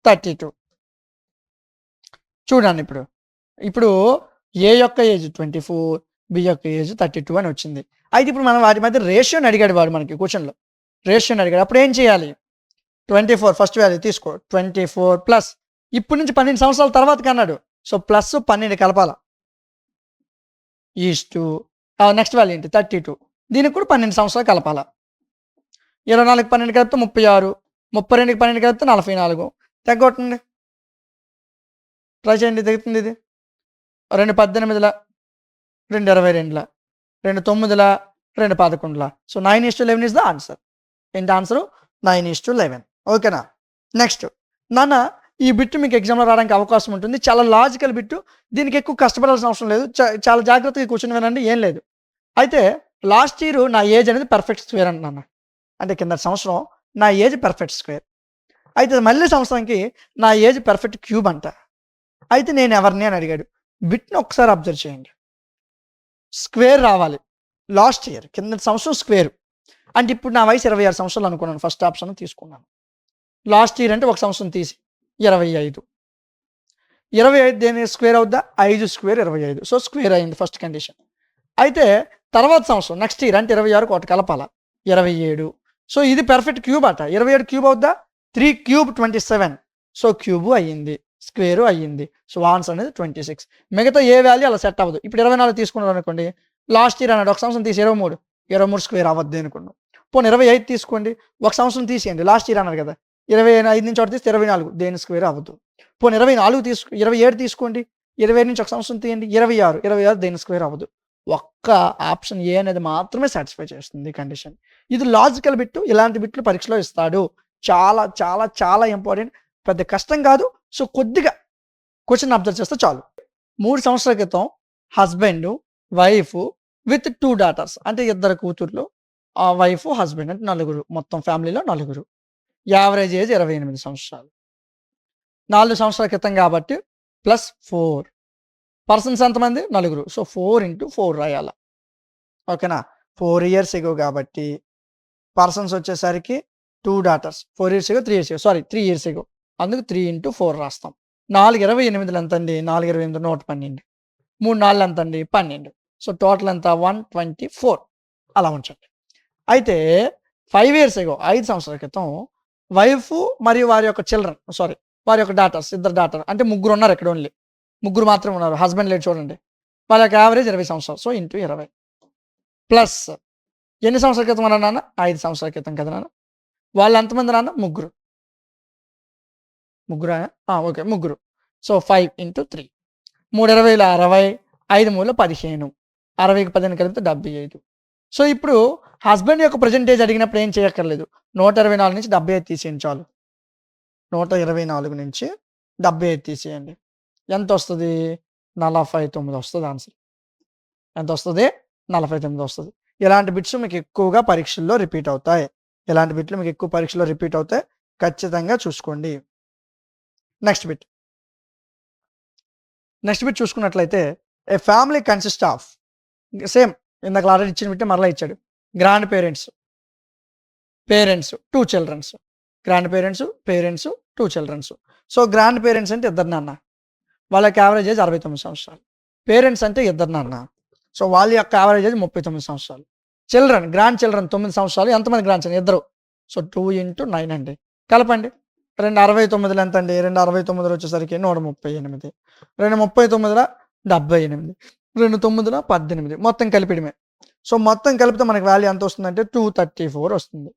32. చూడండి ఇప్పుడు ఏ యొక్క ఏజ్ 24, బి యొక్క ఏజ్ 32 అని వచ్చింది. అయితే ఇప్పుడు మనం వాటి మధ్య రేషియోని అడిగాడు వాడు మనకి క్వశ్చన్లో, రేషియోని అడిగాడు. అప్పుడు ఏం చేయాలి, 24 ఫస్ట్ వాల్యూ తీసుకో, 24 ప్లస్ ఇప్పటి నుంచి 12 సంవత్సరాల తర్వాతకి అన్నాడు, సో ప్లస్ 12 కలపాల, ఈస్టు నెక్స్ట్ వాల్యూ ఏంటి 32, దీనికి కూడా 12 సంవత్సరాలు కలపాల. 24కి 12 కలిపితే 36, 32కి 12 కలిపితే 44. తగ్గొట్టండి, ట్రై చేయండి, తగ్గుతుంది ఇది. 2 18ల 2 22ల 2 9ల 2 11ల. So 9:11 is the answer. ఏంటి ఆన్సరు, 9:11. ఓకేనా. నెక్స్ట్ నాన్న, ఈ బిట్టు మీకు ఎగ్జామ్లో రావడానికి అవకాశం ఉంటుంది, చాలా లాజికల్ బిట్టు, దీనికి ఎక్కువ కష్టపడాల్సిన అవసరం లేదు, చాలా జాగ్రత్తగా కూర్చొని వినండి, ఏం లేదు. అయితే లాస్ట్ ఇయర్ నా ఏజ్ అనేది పర్ఫెక్ట్ స్క్వేర్ అంటున్నాను, అంటే కింద సంవత్సరం నా ఏజ్ పర్ఫెక్ట్ స్క్వేర్, అయితే మళ్ళీ సంవత్సరానికి నా ఏజ్ పర్ఫెక్ట్ క్యూబ్ అంట. అయితే నేను ఎవరిని అని అడిగాడు, బిట్ని ఒకసారి అబ్జర్వ్ చేయండి, స్క్వేర్ రావాలి, లాస్ట్ ఇయర్ కింద సంవత్సరం స్క్వేర్, అంటే ఇప్పుడు నా వయసు 26 సంవత్సరాలు అనుకున్నాను, ఫస్ట్ ఆప్షన్ తీసుకున్నాను. లాస్ట్ ఇయర్ అంటే ఒక సంవత్సరం తీసి 25, 25 దేని స్క్వేర్ అవుద్దా, 5 స్క్వేర్ 25, సో స్క్వేర్ అయింది ఫస్ట్ కండిషన్. అయితే తర్వాత సంవత్సరం నెక్స్ట్ ఇయర్ అంటే 26 ఒకటి కలపాల, 27, సో ఇది పర్ఫెక్ట్ క్యూబ్ అట, 27 క్యూబ్ అవుద్దా, 3 క్యూబ్ 27, సో క్యూబ్ అయ్యింది, స్క్వేర్ అయ్యింది, సో ఆన్సర్ అనేది 26. మిగతా ఏ వాల్యూ అలా సెట్ అవ్వదు. ఇప్పుడు 24 తీసుకున్నాడు అనుకోండి, లాస్ట్ ఇయర్ అన్నాడు, ఒక సంవత్సరం తీసి 23 స్క్వేర్ అవ్వద్దు అనుకున్నాం. పోనీ 25 తీసుకోండి, ఒక సంవత్సరం తీసేయండి, లాస్ట్ ఇయర్ అన్నారు కదా, 25 నుంచి ఒకటి తీస్తే 24, దేని స్క్వేర్ అవ్వదు. పోనీ 27 తీసుకోండి, 27 నుంచి ఒక సంవత్సరం తీయండి, 26 దేని స్క్వేర్ అవ్వదు. ఒక్క ఆప్షన్ ఏ అనేది మాత్రమే సాటిస్ఫై చేస్తుంది కండిషన్. ఇది లాజికల్ బిట్టు, ఇలాంటి బిట్లు పరీక్షలో ఇస్తాడు, చాలా చాలా చాలా ఇంపార్టెంట్, పెద్ద కష్టం కాదు. సో కొద్దిగా క్వశ్చన్ అబ్జర్వ్ చేస్తే చాలు. 3 సంవత్సరాల క్రితం హస్బెండ్ వైఫ్ విత్ 2 daughters, అంటే 2 కూతుర్లు, ఆ వైఫ్ హస్బెండ్ అంటే 4, మొత్తం ఫ్యామిలీలో 4. యావరేజ్ ఏజ్ 28 సంవత్సరాలు. 4 సంవత్సరాల క్రితం కాబట్టి ప్లస్ 4 పర్సన్స్ ఎంతమంది, 4, సో 4 ఇంటూ 4 రాయాల. ఓకేనా, 4 years ago కాబట్టి పర్సన్స్ వచ్చేసరికి 2 daughters, 4 years ago 3 years ago, sorry 3 years ago, అందుకు 3 ఇంటూ 4 రాస్తాం. 4 28 ఎంత అండి, 4 28 112, 3 4 ఎంత అండి 12, సో టోటల్ ఎంత 124, అలా ఉంచండి. అయితే 5 years ago 5 సంవత్సరాల క్రితం వైఫ్ మరియు వారి యొక్క చిల్డ్రన్, వారి యొక్క డాటర్స్, 2 daughters, అంటే 3 ఉన్నారు, ఇక్కడ ఓన్లీ 3 మాత్రమే ఉన్నారు, హస్బెండ్ లేడు చూడండి, వాళ్ళ యొక్క యావరేజ్ 20 సంవత్సరాలు, సో ఇంటూ 20 ప్లస్ ఎన్ని సంవత్సరాల క్రితం అన్నా నాన్న, 5 సంవత్సరాల క్రితం కదా నాన్న, వాళ్ళు ఎంతమంది నాన్న, 3, ఓకే 3, సో 5 ఇంటూ 3, 3 20ల 60, 5 3ల 15, 60కి 15 కలిపితే 75. సో ఇప్పుడు హస్బెండ్ యొక్క ప్రజెంటేజ్ అడిగినప్పుడు ఏం చేయక్కర్లేదు, 124 నుంచి 75 తీసేయండి చాలు, 124 నుంచి 75 తీసేయండి, ఎంత వస్తుంది, 49 వస్తుంది ఆన్సర్. ఎంత వస్తుంది, 49 వస్తుంది. ఇలాంటి బిట్స్ మీకు ఎక్కువగా పరీక్షల్లో రిపీట్ అవుతాయి, ఇలాంటి బిట్లు మీకు ఎక్కువ పరీక్షలో రిపీట్ అవుతాయి, ఖచ్చితంగా చూసుకోండి. నెక్స్ట్ బిట్ చూసుకున్నట్లయితే, a family consist of, same ఇందాక ఆల్రెడీ ఇచ్చిన బిట్టే మరలా ఇచ్చాడు, grand parents, 2 children, grand parents 2 children. So grand parents అంటే 2 నాన్న, వాళ్ళకి యావరేజ్ ఏజ్ 69 సంవత్సరాలు, పేరెంట్స్ అంటే 2 నాన్న, సో వాళ్ళ యొక్క యావరేజ్ ఏజ్ 39 సంవత్సరాలు. గ్రాండ్ చిల్డ్రన్ 9 సంవత్సరాలు, ఎంతమంది గ్రాండ్ చిల్డ్రన్ 2, సో 2 ఇంటూ 9 అండి, కలపండి. 2 69 ఎంత అండి, 2 69 వచ్చేసరికి 138, 2 39ల 78, 2 9ల 18, మొత్తం కలిపిడమే. సో మొత్తం కలిపితే మనకి వాల్యూ ఎంత వస్తుందంటే 234 వస్తుంది.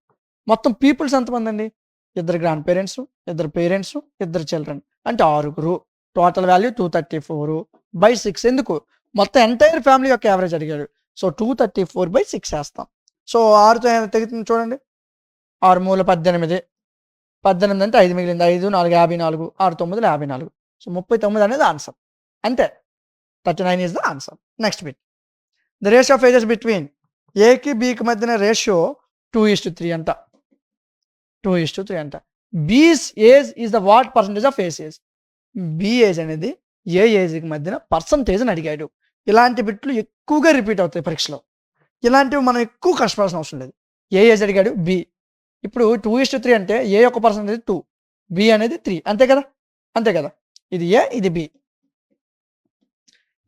మొత్తం పీపుల్స్ ఎంతమంది అండి, ఇద్దరు గ్రాండ్ పేరెంట్స్, ఇద్దరు పేరెంట్స్, ఇద్దరు చిల్డ్రన్ అంటే 6. Total value 234/6. ఎందుకు? మొత్తం ఎంటైర్ ఫ్యామిలీ యొక్క యావరేజ్ అడిగాడు. సో 234/6 వేస్తాం. సో 6తో తెగుతుంది చూడండి. 6 మూల 18. 18 అంటే 5 మిగిలింది. 5, 4, 54. 6, 9, 54. సో 39 అనేది ఆన్సర్. అంతే. 39 is the answer. Next bit. The ratio of ages between ఏకి బికి మధ్యన రేషియో 2:3 అంట. 2:3 అంట. B's age is the what percentage of A's age. B age అనేది ఏ ఏజ్కి మధ్యన పర్సంటేజ్ అని అడిగాడు. ఇలాంటి బిట్లు ఎక్కువగా రిపీట్ అవుతాయి పరీక్షలో. ఇలాంటివి మనం ఎక్కువ కష్టపడాల్సిన అవసరం లేదు. ఏ ఏజ్ అడిగాడు? బి. ఇప్పుడు 2:3 అంటే ఏ యొక్క పర్సంటేజ్ 2, బి అనేది 3. అంతే కదా? అంతే కదా? ఇది ఏ, ఇది బి.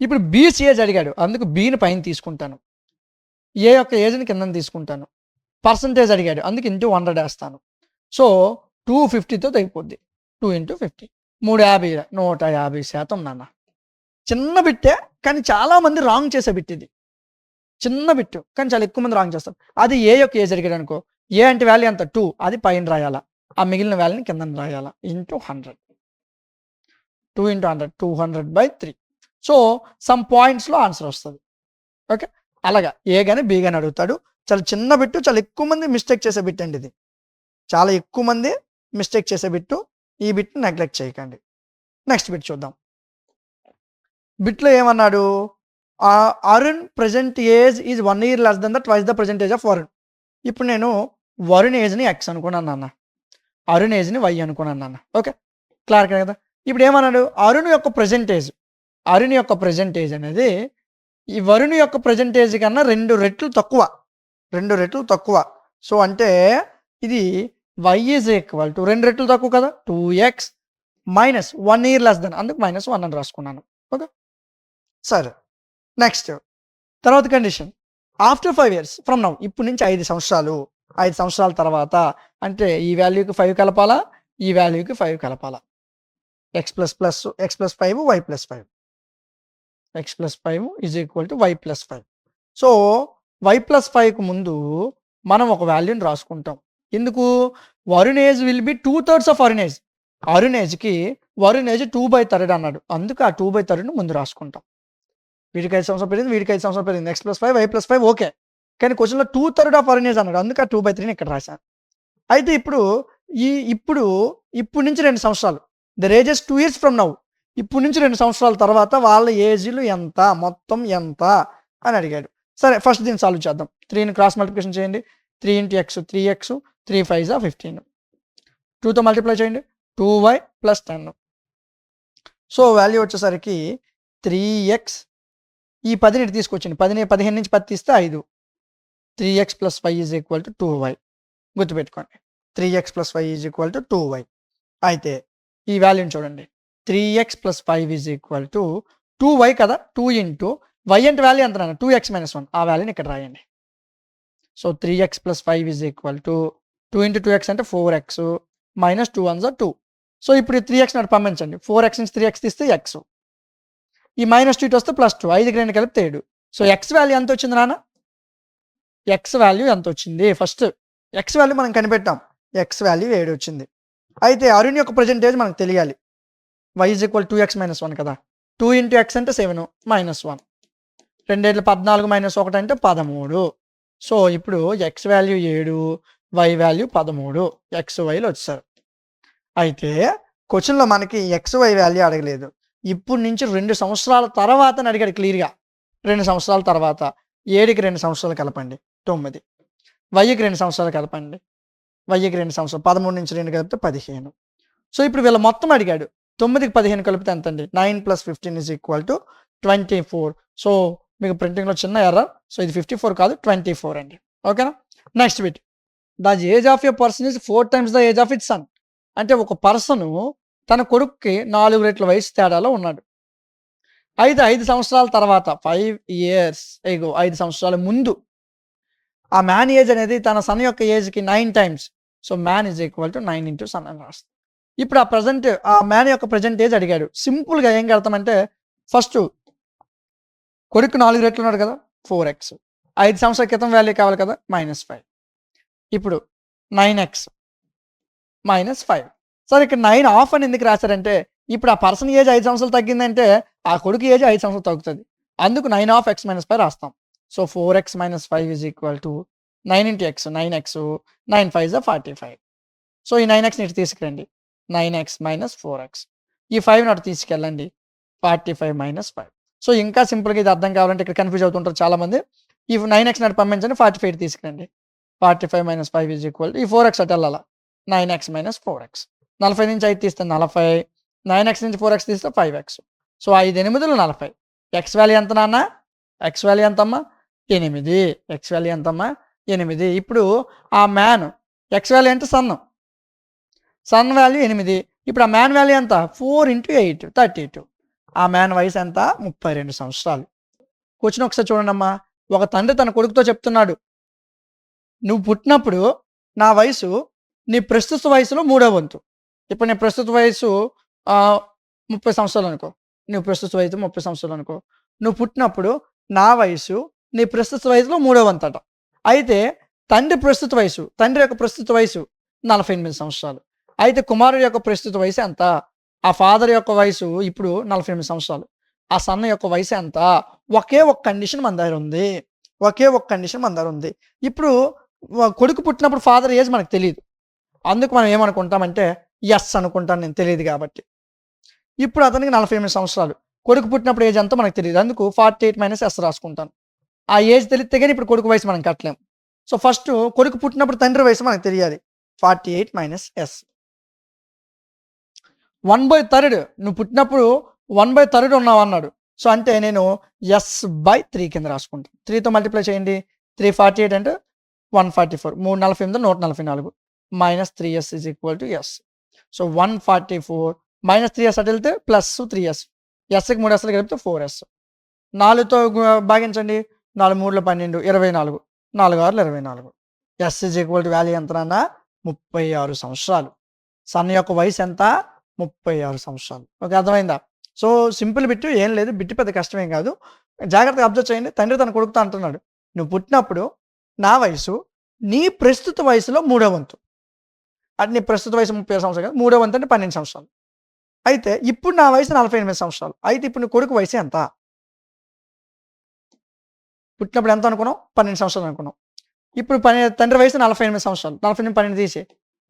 ఇప్పుడు బీస్ ఏజ్ అడిగాడు, అందుకు బిని పైన తీసుకుంటాను, ఏ యొక్క ఏజ్ని కింద తీసుకుంటాను. పర్సంటేజ్ అడిగాడు, అందుకు ఇంటూ 100 వేస్తాను. సో 250తో తగ్గిపోద్ది. 2 × 50 350 150% నాన్న. చిన్న బిట్టే, కానీ చాలా మంది రాంగ్ చేసే బిట్ ఇది. చిన్న బిట్టు కానీ చాలా ఎక్కువ మంది రాంగ్ చేస్తారు. అది ఏ యొక్క ఏజ్ అడిగాడు అనుకో, ఏ అంటే వాల్యూ ఎంత 2, అది పైన రాయాలా, ఆ మిగిలిన వాల్యూని కింద రాయాలా. ఇంటూ 100. 2 × 100 200/3. సో సమ్ పాయింట్స్లో ఆన్సర్ వస్తుంది. ఓకే, అలాగా ఏ కానీ బి కానీ అడుగుతాడు. చాలా చిన్న బిట్టు, చాలా ఎక్కువ మంది మిస్టేక్ చేసే బిట్ అండి ఇది. చాలా ఎక్కువ మంది మిస్టేక్ చేసే బిట్టు. ఈ బిట్ని నెగ్లెక్ట్ చేయకండి. నెక్స్ట్ బిట్ చూద్దాం. బిట్లో ఏమన్నాడు? Arun present age is 1 year less than the twice the present age of Varun. ఇప్పుడు నేను వరుణ్ ఏజ్ని ఎక్స్ అనుకున్నాను నాన్న, అరుణ్ ఏజ్ని వై అనుకున్నాను నాన్న. ఓకే, క్లియర్ కదా? ఇప్పుడు ఏమన్నాడు? అరుణ్ యొక్క ప్రజెంటేజ్, అరుణ్ యొక్క ప్రజెంటేజ్ అనేది ఈ వరుణ్ యొక్క ప్రజెంటేజ్ కన్నా 2 రెట్లు తక్కువ. 2 రెట్లు తక్కువ. సో అంటే ఇది వై ఈజ్ ఈక్వల్ టు 2 రెట్లు తక్కువ కదా, 2x minus 1 year less than, అందుకు -1 అని రాసుకున్నాను. ఓకే, సరే. నెక్స్ట్ తర్వాత condition. After 5 years from now, ఇప్పుడు నుంచి 5 సంవత్సరాలు, 5 సంవత్సరాల తర్వాత అంటే ఈ వాల్యూకి 5 కలపాలా, ఈ వాల్యూకి 5 కలపాలా. x + 5 y + 5. x + 5 is equal to y + 5. So y + 5కు ముందు మనం ఒక వాల్యూని రాసుకుంటాం. ఎందుకు? Varun age will B 2/3 of Arun age. Arun ఏజ్కి వరుణ్ ఏజ్ 2/3 అన్నాడు, అందుకు ఆ 2/3ని ముందు రాసుకుంటాం. వీడికి 5 సంవత్సరాలు పెరిగింది, వీడికి 5 సంవత్సరాలు పెరిగింది. x + 5 y + 5 ఓకే, కానీ క్వశ్చన్లో 2/3 ఆఫ్ అరుణ్ ఏజ్ అన్నాడు, అందుకు ఆ 2/3ని ఇక్కడ రాశాను. అయితే ఇప్పుడు నుంచి 2 సంవత్సరాలు, the age is 2 years from now, ఇప్పుడు నుంచి 2 సంవత్సరాల తర్వాత వాళ్ళ ఏజ్లు ఎంత, మొత్తం ఎంత అని అడిగాడు. సరే, ఫస్ట్ దీన్ని సాల్వ్ చేద్దాం. 3ని క్రాస్ మల్టిప్లికేషన్ చేయండి. 3 × x 3x 3 5 = 15. 2తో మల్టిప్లై చేయండి, 2y + 10. సో వాల్యూ వచ్చేసరికి 3x, ఈ 10ని తీసుకొచ్చింది, 15 నుంచి 10 తీస్తే 5. 3x + y = 2y. గుర్తుపెట్టుకోండి, 3x + y = 2y. అయితే ఈ వాల్యూని చూడండి, 3x + 5 = 2y కదా, 2 × y అంటే వాల్యూ ఎంత నాన్న, 2x - 1, ఆ వాల్యూని ఇక్కడ రాయండి. సో 3x + 5 = 2 × 2x అంటే 4x - 2 1 2. సో ఇప్పుడు ఈ 3x నాటి పంపించండి, 4x నుంచి 3x తీస్తే x, ఈ -2 ఇటు వస్తే +2, 5కి 2 కలిపితే 7. సో x వాల్యూ ఎంత వచ్చింది నాన్న? x వాల్యూ ఎంత వచ్చింది? ఫస్ట్ x వాల్యూ మనం కనిపెట్టాం, x వాల్యూ 7 వచ్చింది. అయితే అరుణ్ యొక్క ప్రజెంటేజ్ మనకు తెలియాలి. y = 2x - 1 కదా, 2 × x అంటే 7 -1, 2 14 - 1 అంటే 13. సో ఇప్పుడు x value 7, y value 13, x వైలు వచ్చారు. అయితే క్వశ్చన్లో మనకి x y వాల్యూ అడగలేదు, ఇప్పుడు నుంచి 2 సంవత్సరాల తర్వాత అని అడిగాడు క్లియర్గా. 2 సంవత్సరాల తర్వాత 7కి 2 సంవత్సరాలు కలపండి 9, వైకి 2 సంవత్సరాలు కలపండి, వైకి 2 సంవత్సరాలు, 13 నుంచి 2 కలిపితే 15. సో ఇప్పుడు వీళ్ళ మొత్తం అడిగాడు, 9కి 15 కలిపితే ఎంత అండి? 9 + 15 = 24. సో మీకు ప్రింటింగ్లో చిన్న ఎర్రర్, సో ఇది 54 కాదు 24 అండి. ఓకేనా? Next bit. The age of a person is 4 times the age of its son. అంటే ఒక పర్సను తన కొడుక్కి 4 రెట్ల వయసు తేడాలో ఉన్నాడు. అయితే 5 సంవత్సరాల తర్వాత 5 years ఎగో 5 సంవత్సరాల ముందు ఆ మ్యాన్ ఏజ్ అనేది తన సన్ యొక్క ఏజ్కి 9 times. So man is equal to 9 × son అని రాస్తాం. ఇప్పుడు ఆ మ్యాన్ యొక్క ప్రజెంట్ ఏజ్ అడిగాడు. సింపుల్గా ఏం కడతామంటే, ఫస్ట్ కొడుకు 4 రెట్లు ఉన్నాడు కదా, 4x, 5 సంవత్సరాల క్రితం వాల్యూ కావాలి కదా, -5. ఇప్పుడు 9x -5. సార్ ఇక్కడ 9 ఆఫ్ అని ఎందుకు రాశారంటే, ఇప్పుడు ఆ పర్సన్ ఏజ్ 5 సంవత్సరాలు తగ్గిందంటే, ఆ కొడుకు ఏజ్ 5 సంవత్సరాలు తగ్గుతది. అందుకు 9 ఆఫ్ x - 5 రాస్తాం. So, 4x - 5 9 into x 9x 9 5 45. So, ఈ 9xని ఇటు తీసుకురండి. 9x - 4x. ఈ 5ని అటు తీసుకెళ్ళండి. 45 - 5. సో, ఇంకా సింపుల్‌గా ఇది అర్థం కావాలంటే ఇక్కడ కన్‌ఫ్యూజ్ అవుతుంటారు చాలామంది. ఈ 9xని అటు పంపించండి. 45 ఇటు తీసుకురండి. 45 - 5 ఈ 4x అటు ఎళ్ళాల. 9x - 4x. 40 నుంచి 5 తీస్తే 40. 9x నుంచి 4x తీస్తే 5x. సో, 5 8లు 40. x వాల్యూ ఎంత నాన్న? x వాల్యూ ఎంతమ్మా? 8. x వాల్యూ ఎంతమ్మా? 8. ఇప్పుడు ఆ మ్యాన్ x వాల్యూ అంటే సన్ వాల్యూ 8. ఇప్పుడు ఆ మ్యాన్ వాల్యూ ఎంత? 4 × 8 32. ఆ మ్యాన్ వయసు ఎంత? 32 సంవత్సరాలు. క్వెషన్ ఒకసారి చూడండమ్మా. ఒక తండ్రి తన కొడుకుతో చెప్తున్నాడు. నువ్వు పుట్టినప్పుడు నా వయసు నీ ప్రస్తుత వయసులో మూడో వంతు. ఇప్పుడు నీ ప్రస్తుత వయసు 30 సంవత్సరాలు అనుకో. నువ్వు ప్రస్తుత వయసు 30 సంవత్సరాలు అనుకో. నువ్వు పుట్టినప్పుడు నా వయసు నీ ప్రస్తుత వయసులో మూడో వంతట. అయితే తండ్రి యొక్క ప్రస్తుత వయసు 48 సంవత్సరాలు. అయితే కుమారుడి యొక్క ప్రస్తుత వయసు ఎంత? ఆ ఫాదర్ యొక్క వయసు ఇప్పుడు 48 సంవత్సరాలు. ఆ సన్ యొక్క వయసు ఎంత? ఒకే ఒక కండిషన్ మన దగ్గర ఉంది. ఇప్పుడు కొడుకు పుట్టినప్పుడు ఫాదర్ ఏజ్ మనకు తెలీదు. అందుకు మనం ఏమనుకుంటామంటే యెస్ అనుకుంటాను నేను, తెలీదు కాబట్టి. ఇప్పుడు అతనికి 48 సంవత్సరాలు. కొడుకు పుట్టినప్పుడు ఏజ్ ఎంతో మనకు తెలీదు. అందుకు 48 - S రాసుకుంటాను. ఆ ఏజ్ తెలిస్తే గాని ఇప్పుడు కొడుకు వయసు మనం కట్టలేం. సో, ఫస్ట్ కొడుకు పుట్టినప్పుడు తండ్రి వయసు మనకు తెలియాలి. 48 - S. 1/3 నువ్వు పుట్టినప్పుడు 1/3 ఉన్నావన్నాడు. సో, అంటే నేను S/3 కింద రాసుకుంటాను. 3తో మల్టిప్లై చేయండి. 348 అంటే 144. 3 48 144 -3s S. సో, 144 -3s అటు వెళ్తే +3s. Sకి 3 Sలు కలిపితే 4s. 4తో భాగించండి. 4 3 12 24. 4 6 24. S వాల్యూ ఎంత నాన్న? 36 సంవత్సరాలు. సన్ యొక్క వయసు ఎంత? 36 సంవత్సరాలు. ఓకే, అర్థమైందా? సో, సింపుల్ బిట్, ఏం లేదు. బిట్ పెద్ద కష్టమేం కాదు. జాగ్రత్తగా అబ్జర్వ్ చేయండి. తండ్రి తన కొడుకుతో అంటున్నాడు, నువ్వు పుట్టినప్పుడు నా వయసు నీ ప్రస్తుత వయసులో మూడో వంతు. అంటే నీ ప్రస్తుత వయసు 37 సంవత్సరాలు కాదు, మూడో వంతు అంటే 12 సంవత్సరాలు. అయితే ఇప్పుడు నా వయసు 48 సంవత్సరాలు. అయితే ఇప్పుడు నీ కొడుకు వయసు ఎంత? పుట్టినప్పుడు ఎంత అనుకున్నాం? 12 సంవత్సరాలు అనుకున్నాం. ఇప్పుడు తండ్రి వయసు 48 సంవత్సరాలు. 48 12 తీసి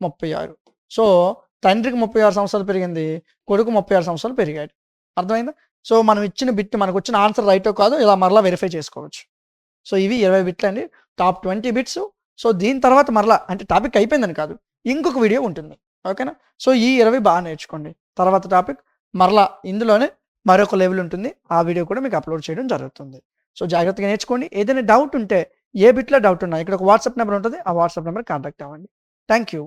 36. సో, తండ్రికి 36 సంవత్సరాలు పెరిగింది. కొడుకు 36 సంవత్సరాలు పెరిగాడు. అర్థమైందా? సో, మనం ఇచ్చిన బిట్ మనకొచ్చిన ఆన్సర్ రైటో కాదో ఇలా మరలా వెరిఫై చేసుకోవచ్చు. సో, ఇవి 20 బిట్లండి. Top 20 bits. సో, దీని తర్వాత మరలా అంటే టాపిక్ అయిపోయిందని కాదు, ఇంకొక వీడియో ఉంటుంది. ఓకేనా? సో, ఈ 20 బాగా నేర్చుకోండి. తర్వాత టాపిక్ మరలా ఇందులోనే మరొక లెవెల్ ఉంటుంది. ఆ వీడియో కూడా మీకు అప్లోడ్ చేయడం జరుగుతుంది. సో, జాగ్రత్తగా నేర్చుకోండి. ఏదైనా డౌట్ ఉంటే, ఏ బిట్‌లో డౌట్ ఉన్నా ఇక్కడ ఒక వాట్సాప్ నెంబర్ ఉంటుంది. ఆ వాట్సాప్ నెంబర్‌కి కాంటాక్ట్ అవ్వండి. Thank you.